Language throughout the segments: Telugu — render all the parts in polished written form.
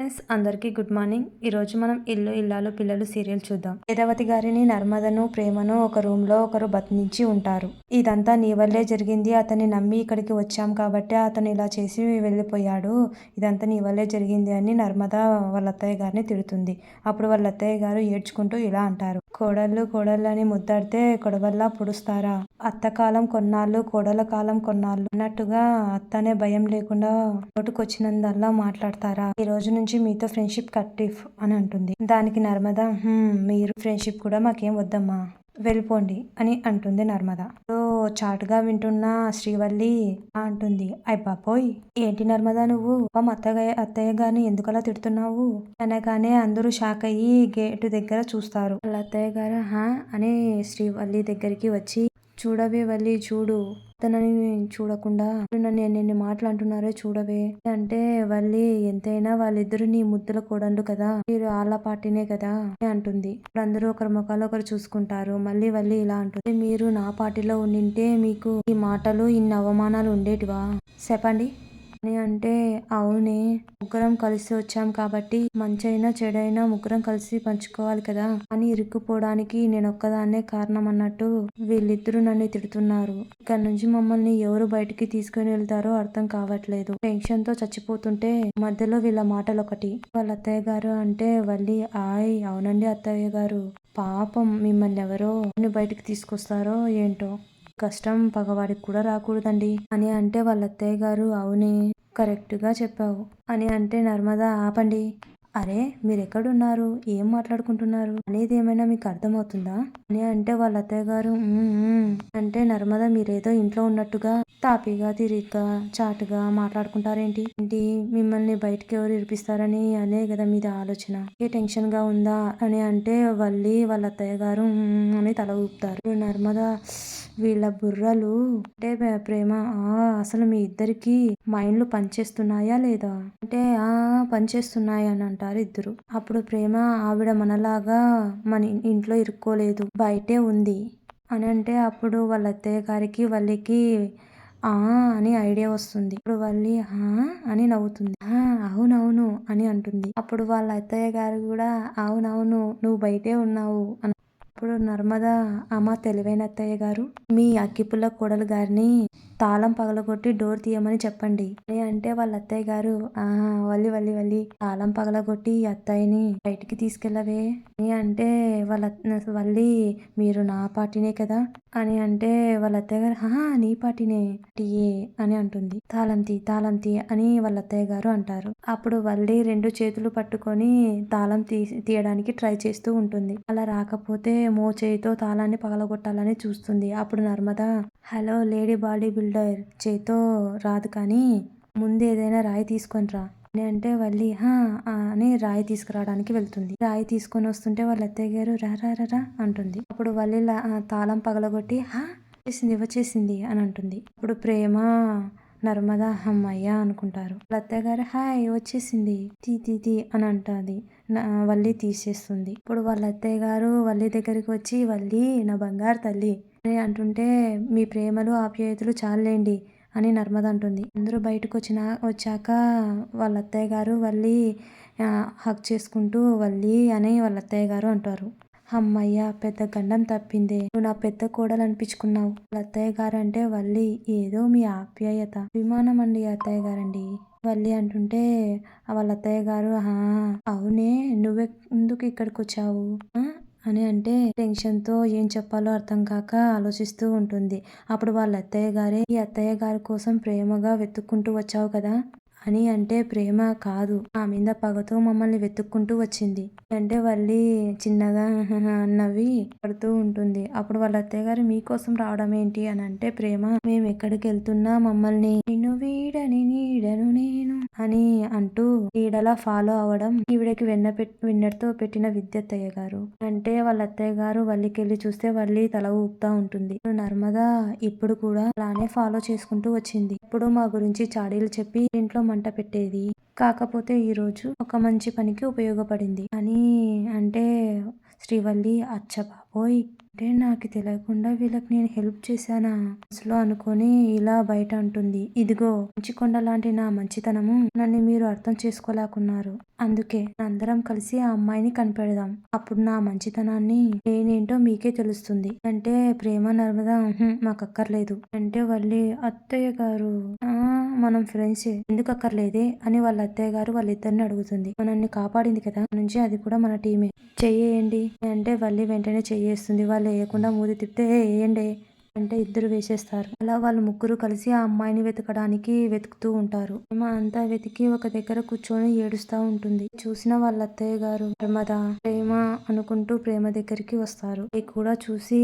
ఫ్రెండ్స్ అందరికీ గుడ్ మార్నింగ్. ఈరోజు మనం ఇల్లు ఇల్లాలు పిల్లలు సీరియల్ చూద్దాం. వేదవతి గారిని నర్మదను ప్రేమను ఒక రూమ్ లో ఒకరు బంధించి ఉంటారు. ఇదంతా నీ వల్లే జరిగింది, అతన్ని నమ్మి ఇక్కడికి వచ్చాం కాబట్టి అతను ఇలా చేసి వెళ్ళిపోయాడు, ఇదంతా నీ వల్లే జరిగింది అని నర్మద వాళ్ళ అత్తయ్య గారిని తిడుతుంది. అప్పుడు వాళ్ళ అత్తయ్య గారు ఏడ్చుకుంటూ ఇలా అంటారు, కోడళ్ళు కోడళ్ళు అని ముద్దాడితే కొడవల్లా పొడుస్తారా? అత్త కాలం కొన్నాళ్ళు కోడల కాలం కొన్నాళ్ళు అన్నట్టుగా అత్తనే భయం లేకుండా నోటుకొచ్చినందల్లా మాట్లాడతారా? ఈ రోజు నుంచి మీతో ఫ్రెండ్షిప్ కట్ ఇఫ్ అని అంటుంది. దానికి నర్మద మీరు ఫ్రెండ్షిప్ కూడా మాకేం వద్దమ్మా, వెళ్ళిపోండి అని అంటుంది నర్మద. చాటుగా వింటున్న శ్రీవల్లి అంటుంది, అయ్యబాబోయ్ ఏంటి నర్మద నువ్వు అత్తయ్య గారిని ఎందుకలా తిడుతున్నావు అనగానే అందరూ షాక్ అయ్యి గేటు దగ్గర చూస్తారు. వాళ్ళ అత్తయ్య గారు అని శ్రీవల్లి దగ్గరికి వచ్చి, చూడవే వల్లి చూడు, తనని చూడకుండా నన్ను ఎన్ని మాటలు అంటున్నారో చూడవే అంటే, వల్లి ఎంతైనా వాళ్ళిద్దరు నీ ముద్దుల కోడళ్ళు కదా, మీరు ఆళ్ళ పార్టీనే కదా అని అంటుంది. అందరూ ఒకరి ముఖాలు ఒకరు చూసుకుంటారు. మళ్ళీ వల్లి ఇలా అంటుంది, మీరు నా పార్టీలో ఉండింటే మీకు ఈ మాటలు ఇన్ని అవమానాలు ఉండేటివా చెప్పండి అని అంటే, అవునే ముగ్గురం కలిసి వచ్చాం కాబట్టి మంచైనా చెడైనా ముగ్గురం కలిసి పంచుకోవాలి కదా అని ఇరుక్కుపోవడానికి నేనొక్కదాన్నే కారణం అన్నట్టు వీళ్ళిద్దరూ నన్ను తిడుతున్నారు. ఇక్కడ నుంచి మమ్మల్ని ఎవరు బయటికి తీసుకుని వెళ్తారో అర్థం కావట్లేదు. టెన్షన్ తో చచ్చిపోతుంటే మధ్యలో వీళ్ళ మాటలు ఒకటి. వాళ్ళ అత్తయ్య గారు అంటే, వల్లి అవునండి అత్తయ్య గారు, పాపం మిమ్మల్ని ఎవరో బయటికి తీసుకొస్తారో ఏంటో, కష్టం పగవాడికి కూడా రాకూడదండి అని అంటే, వాళ్ళ అత్తయ్య గారు అవునే కరెక్ట్గా చెప్పావు అని అంటే, నర్మద ఆపండి, అరే మీరెక్కడున్నారు, ఏం మాట్లాడుకుంటున్నారు అనేది ఏమైనా మీకు అర్థమవుతుందా అని అంటే, వాళ్ళ అత్తయ్య గారు అంటే, నర్మద మీరేదో ఇంట్లో ఉన్నట్టుగా తాపీగా తిరిగ్గా చాటుగా మాట్లాడుకుంటారేంటి, మిమ్మల్ని బయటికి ఎవరు ఇరిపిస్తారని అనే కదా మీద ఆలోచన, ఏ టెన్షన్ గా ఉందా అని అంటే, వాళ్ళ అత్తయ్య గారు అని తల ఊపుతారు. నర్మద వీళ్ళ బుర్రలు అంటే ప్రేమ అసలు మీ ఇద్దరికి మైండ్లు పనిచేస్తున్నాయా లేదా అంటే, పనిచేస్తున్నాయి అని అంటారు ఇద్దరు. అప్పుడు ప్రేమ, ఆవిడ మనలాగా మన ఇంట్లో ఇరుక్కోలేదు, బయటే ఉంది అని అంటే, అప్పుడు వాళ్ళ అత్తయ్య గారికి వల్లికి అని ఐడియా వస్తుంది. ఇప్పుడు వల్లి అని నవ్వుతుంది. అవునవును అని అంటుంది. అప్పుడు వాళ్ళ అత్తయ్య గారు కూడా అవునవును నువ్వు బయటే ఉన్నావు అని. అప్పుడు నర్మద, అమ్మ తెలివైన అత్తయ్య గారు, మీ అగ్గిపుల్ల కోడలు గారిని తాళం పగలగొట్టి డోర్ తీయమని చెప్పండి అని అంటే, వాళ్ళ అత్తయ్య గారు వల్లి తాళం పగలగొట్టి అత్తయ్యని బయటికి తీసుకెళ్ళవే అని అంటే, వల్లి మీరు నా పార్టీనే కదా అని అంటే, వాళ్ళ అత్తయ్య గారు నీ పార్టీనే టీయే అని అంటుంది. తాళం తీ అని వాళ్ళ అత్తయ్య గారు అంటారు. అప్పుడు వల్లి రెండు చేతులు పట్టుకొని తాళం తీయడానికి ట్రై చేస్తూ ఉంటుంది. అలా రాకపోతే మోచేయితో తాళాన్ని పగలగొట్టాలని చూస్తుంది. అప్పుడు Narmada, hello lady body builder, చేతో రాదు కానీ ముందు ఏదైనా రాయి తీసుకొని రా అని అంటే, వల్లి అని రాయి తీసుకురావడానికి వెళ్తుంది. రాయి తీసుకొని వస్తుంటే వాళ్ళ అత్తయ్య గారు రా అంటుంది. అప్పుడు వల్లి తాళం పగలగొట్టి వచ్చేసింది అని అంటుంది. అప్పుడు ప్రేమ నర్మద అమ్మయ్య అనుకుంటారు. వాళ్ళ అత్తయ్య గారు హాయ్ వచ్చేసింది తీ అని అంటుంది. వల్లి తీసేస్తుంది. ఇప్పుడు వాళ్ళ అత్తయ్య గారు వల్లి దగ్గరికి వచ్చి, వల్లి నా బంగారు తల్లి అని అంటుంటే, మీ ప్రేమలు ఆప్యాయతలు చాలండి అని నర్మద అంటుంది. అందరూ బయటకు వచ్చాక వాళ్ళ అత్తయ్య గారు వల్లి హక్ చేసుకుంటూ వల్లి అని వాళ్ళ అత్తయ్య గారు అంటారు. అమ్మయ్య పెద్ద గండం తప్పిందే, నువ్వు నా పెద్ద కోడలు అనిపించుకున్నావు. వాళ్ళ అత్తయ్య గారు అంటే, వల్లి ఏదో మీ ఆప్యాయత విమానం అండి అత్తయ్య గారండి వల్లి అంటుంటే, వాళ్ళ అత్తయ్య గారు అవునే నువ్వెందుకు ఇక్కడికి వచ్చావు అని అంటే, టెన్షన్ తో ఏం చెప్పాలో అర్థం కాక ఆలోచిస్తూ ఉంటుంది. అప్పుడు వాళ్ళ అత్తయ్య గారే, ఈ అత్తయ్య గారి కోసం ప్రేమగా వెతుక్కుంటూ వచ్చావు కదా అని అంటే, ప్రేమ కాదు ఆ మీద పగతో మమ్మల్ని వెతుక్కుంటూ వచ్చింది అంటే, వల్లి చిన్నగా నవ్వి పడుతూ ఉంటుంది. అప్పుడు వాళ్ళ అత్తయ్య గారు మీకోసం రావడం ఏంటి అని అంటే, ప్రేమ మేము ఎక్కడికి వెళ్తున్నా మమ్మల్ని నిన్ను వీడని నీడను నేను అని అంటూ నీడలా ఫాలో అవడం ఈవిడకి వెన్నెతో పెట్టిన విద్య అత్తయ్య గారు అంటే, వాళ్ళ అత్తయ్య గారు వల్లికెళ్ళి చూస్తే వల్లి తల ఊపుతా ఉంటుంది. నర్మద ఇప్పుడు కూడా అలానే ఫాలో చేసుకుంటూ వచ్చింది. ఇప్పుడు మా గురించి చాడీలు చెప్పి ఇంట్లో మంట పెట్టేది, కాకపోతే ఈరోజు ఒక మంచి పనికి ఉపయోగపడింది అని అంటే, శ్రీవల్లి అచ్చబా బాబోయ్! అంటే నాకు తెలియకుండా వీళ్ళకి నేను హెల్ప్ చేశానా? మనసులో అనుకొని ఇలా బయట అంటుంది. ఇదిగో మంచికొండ లాంటి నా మంచితనము నన్ను మీరు అర్థం చేసుకోలేకున్నారు. అందుకే అందరం కలిసి ఆ అమ్మాయిని కనిపెడదాం. అప్పుడు నా మంచితనాన్ని నేనేంటో మీకే తెలుస్తుంది. అంటే ప్రేమ నర్మదా మాకు అక్కర్లేదు. అంటే వాళ్ళి అత్తయ్య గారు మనం ఫ్రెండ్సే ఎందుకు అక్కర్లేదే అని వాళ్ళ అత్తయ్య గారు వాళ్ళిద్దరిని అడుగుతుంది. మనల్ని కాపాడింది కదా నుంచి అది కూడా మన టీమే చెయ్యేయండి అంటే వల్లి వెంటనే చెయ్యేస్తుంది. వాళ్ళు వేయకుండా మూది తిప్పితే వేయండి అంటే ఇద్దరు వేసేస్తారు. అలా వాళ్ళు ముగ్గురు కలిసి ఆ అమ్మాయిని వెతుకుతూ ఉంటారు. ప్రేమ అంతా వెతికి ఒక దగ్గర కూర్చొని ఏడుస్తా ఉంటుంది. చూసిన వాళ్ళ అత్తయ్య గారు నర్మద ప్రేమ అనుకుంటూ ప్రేమ దగ్గరికి వస్తారు. అది కూడా చూసి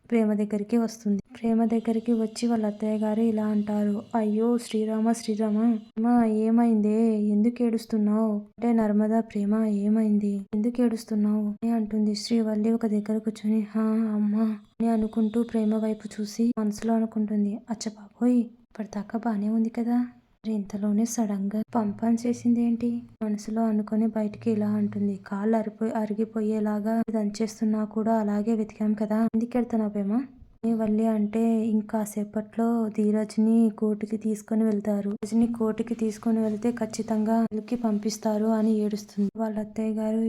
ప్రేమ దగ్గరికి వస్తుంది. ప్రేమ దగ్గరికి వచ్చి వాళ్ళ అత్తయ్య గారు ఇలా అంటారు. అయ్యో శ్రీరామ శ్రీరామ ప్రేమ ఏమైందే ఎందుకు ఏడుస్తున్నావు అంటే నర్మద ప్రేమ ఏమైంది ఎందుకు ఏడుస్తున్నావు అని అంటుంది. శ్రీవల్లి ఒక దగ్గర కూర్చొని అమ్మా అని అనుకుంటూ ప్రేమ వైపు చూసి మనసులో అనుకుంటుంది. అచ్చ బాబోయ్ ఇప్పటిదాకా బానే ఉంది కదా మరి ఇంతలోనే సడన్ గా పంపని చేసింది ఏంటి మనసులో అనుకుని బయటికి ఇలా అంటుంది. కాళ్ళు అరిగిపోయేలాగా దంచేస్తున్నా కూడా అలాగే వెతికాం కదా ఎందుకెళ్తున్నావు ప్రేమ వల్లి అంటే ఇంకా సేపట్లో ధీరజ్ని కోర్టుకి తీసుకొని వెళ్తారు. ధీరజ్ని కోర్టుకి తీసుకొని వెళ్తే ఖచ్చితంగా జైలుకి పంపిస్తారు అని ఏడుస్తుంది. వాళ్ళ అత్తయ్య గారు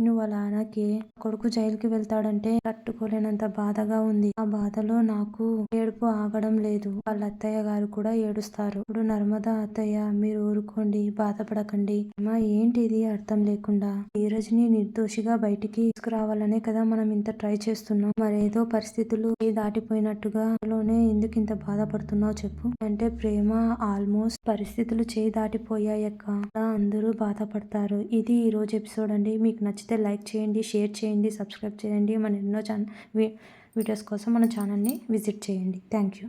నువ్వు అలా అనకే కొడుకు జైలుకి వెళ్తాడంటే తట్టుకోలేనంత బాధగా ఉంది. ఆ బాధలో నాకు ఏడుపు ఆగడం లేదు. వాళ్ళ అత్తయ్య గారు కూడా ఏడుస్తారు. ఇప్పుడు నర్మదా అత్తయ్య మీరు ఊరుకోండి బాధపడకండి. అమ్మా ఏంటిది అర్థం లేకుండా ధీరజ్ని నిర్దోషిగా బయటికి తీసుకురావాలనే కదా మనం ఇంత ట్రై చేస్తున్నాం. మరేదో పరిస్థితులు దాటిపోయినట్టుగా లోనే ఎందుకు ఇంత బాధపడుతున్నావు చెప్పు అంటే ప్రేమ ఆల్మోస్ట్ పరిస్థితులు చేయి దాటిపోయాయక్క అందరూ బాధపడతారు. ఇది ఈ రోజు ఎపిసోడ్ అండి. మీకు నచ్చితే లైక్ చేయండి, షేర్ చేయండి, సబ్స్క్రైబ్ చేయండి. మన ఎన్నో వీడియోస్ కోసం మన ఛానల్ని విజిట్ చేయండి. Thank you.